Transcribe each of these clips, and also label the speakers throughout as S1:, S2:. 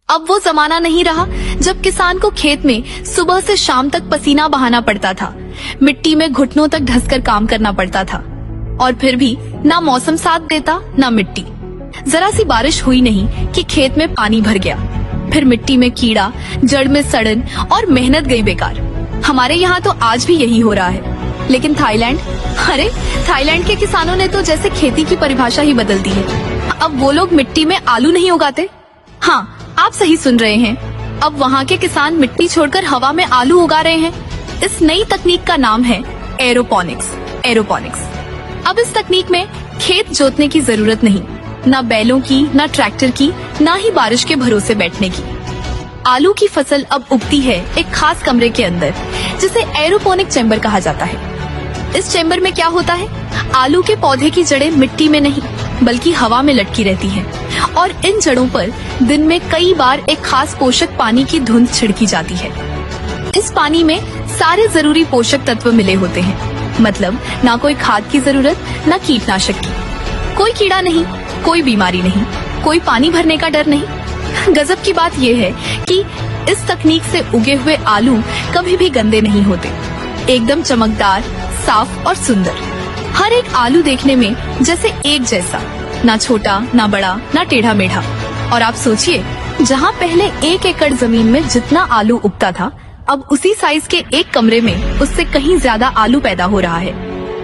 S1: अब वो जमाना नहीं रहा जब किसान को खेत में सुबह से शाम तक पसीना बहाना पड़ता था, मिट्टी में घुटनों तक धंसकर काम करना पड़ता था, और फिर भी ना मौसम साथ देता ना मिट्टी। जरा सी बारिश हुई नहीं कि खेत में पानी भर गया, फिर मिट्टी में कीड़ा, जड़ में सड़न और मेहनत गई बेकार। हमारे यहाँ तो आज भी यही हो रहा है। लेकिन थाईलैंड, अरे थाईलैंड के किसानों ने तो जैसे खेती की परिभाषा ही बदल दी है। अब वो लोग मिट्टी में आलू नहीं उगाते। हाँ, आप सही सुन रहे हैं। अब वहाँ के किसान मिट्टी छोड़कर हवा में आलू उगा रहे हैं। इस नई तकनीक का नाम है एरोपोनिक्स। अब इस तकनीक में खेत जोतने की जरूरत नहीं, ना बैलों की, ना ट्रैक्टर की, ना ही बारिश के भरोसे बैठने की। आलू की फसल अब उगती है एक खास कमरे के अंदर, जिसे एरोपोनिक चैम्बर कहा जाता है। इस चैम्बर में क्या होता है? आलू के पौधे की जड़ें मिट्टी में नहीं बल्कि हवा में लटकी रहती हैं, और इन जड़ों पर दिन में कई बार एक खास पोषक पानी की धुंध छिड़की जाती है। इस पानी में सारे जरूरी पोषक तत्व मिले होते हैं, मतलब ना कोई खाद की जरूरत, ना कीटनाशक की, कोई कीड़ा नहीं, कोई बीमारी नहीं, कोई पानी भरने का डर नहीं। गजब की बात यह है कि इस तकनीक से उगे हुए आलू कभी भी गंदे नहीं होते, एकदम चमकदार, साफ और सुंदर। हर एक आलू देखने में जैसे एक जैसा, ना छोटा, ना बड़ा, ना टेढ़ा मेढ़ा। और आप सोचिए, जहाँ पहले 1 एकड़ जमीन में जितना आलू उगता था, अब उसी साइज के एक कमरे में उससे कहीं ज्यादा आलू पैदा हो रहा है।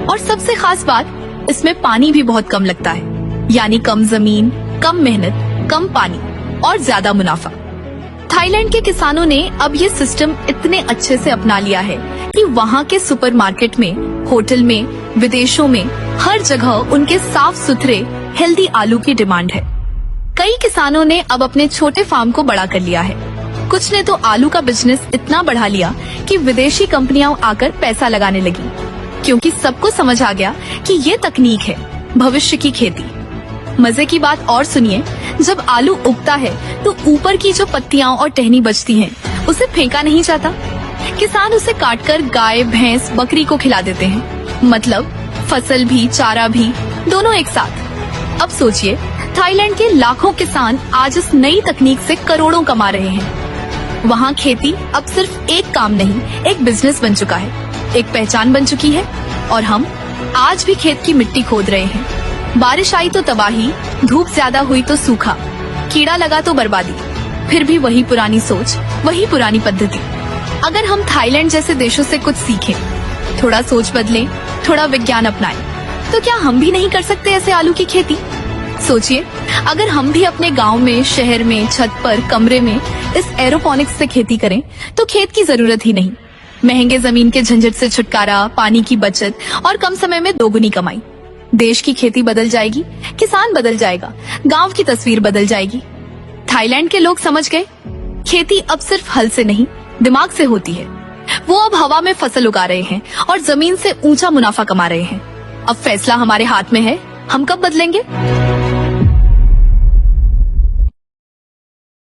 S1: और सबसे खास बात, इसमें पानी भी बहुत कम लगता है, यानी कम जमीन, कम मेहनत, कम पानी और ज्यादा मुनाफा। थाईलैंड के किसानों ने अब ये सिस्टम इतने अच्छे से अपना लिया है कि वहाँ के सुपरमार्केट में, होटल में, विदेशों में हर जगह उनके साफ सुथरे हेल्दी आलू की डिमांड है। कई किसानों ने अब अपने छोटे फार्म को बड़ा कर लिया है। कुछ ने तो आलू का बिजनेस इतना बढ़ा लिया कि विदेशी कंपनियां आकर पैसा लगाने लगी, क्योंकि सबको समझ आ गया कि ये तकनीक है भविष्य की खेती। मजे की बात और सुनिए, जब आलू उगता है तो ऊपर की जो पत्तियां और टहनी बचती हैं, उसे फेंका नहीं जाता। किसान उसे काटकर गाय, भैंस, बकरी को खिला देते हैं, मतलब फसल भी, चारा भी, दोनों एक साथ। अब सोचिए, थाईलैंड के लाखों किसान आज इस नई तकनीक से करोड़ों कमा रहे हैं। वहाँ खेती अब सिर्फ एक काम नहीं, एक बिजनेस बन चुका है, एक पहचान बन चुकी है। और हम आज भी खेत की मिट्टी खोद रहे हैं। बारिश आई तो तबाही, धूप ज्यादा हुई तो सूखा, कीड़ा लगा तो बर्बादी, फिर भी वही पुरानी सोच, वही पुरानी पद्धति। अगर हम थाईलैंड जैसे देशों से कुछ सीखें, थोड़ा सोच बदलें, थोड़ा विज्ञान अपनाएं, तो क्या हम भी नहीं कर सकते ऐसे आलू की खेती? सोचिए, अगर हम भी अपने गांव में, शहर में, छत पर, कमरे में इस एरोपोनिक्स से खेती करें, तो खेत की जरूरत ही नहीं, महंगे जमीन के झंझट से छुटकारा, पानी की बचत और कम समय में दोगुनी कमाई। देश की खेती बदल जाएगी, किसान बदल जाएगा, गांव की तस्वीर बदल जाएगी। थाईलैंड के लोग समझ गए, खेती अब सिर्फ हल से नहीं, दिमाग से होती है। वो अब हवा में फसल उगा रहे हैं और जमीन से ऊंचा मुनाफा कमा रहे हैं। अब फैसला हमारे हाथ में है, हम कब बदलेंगे।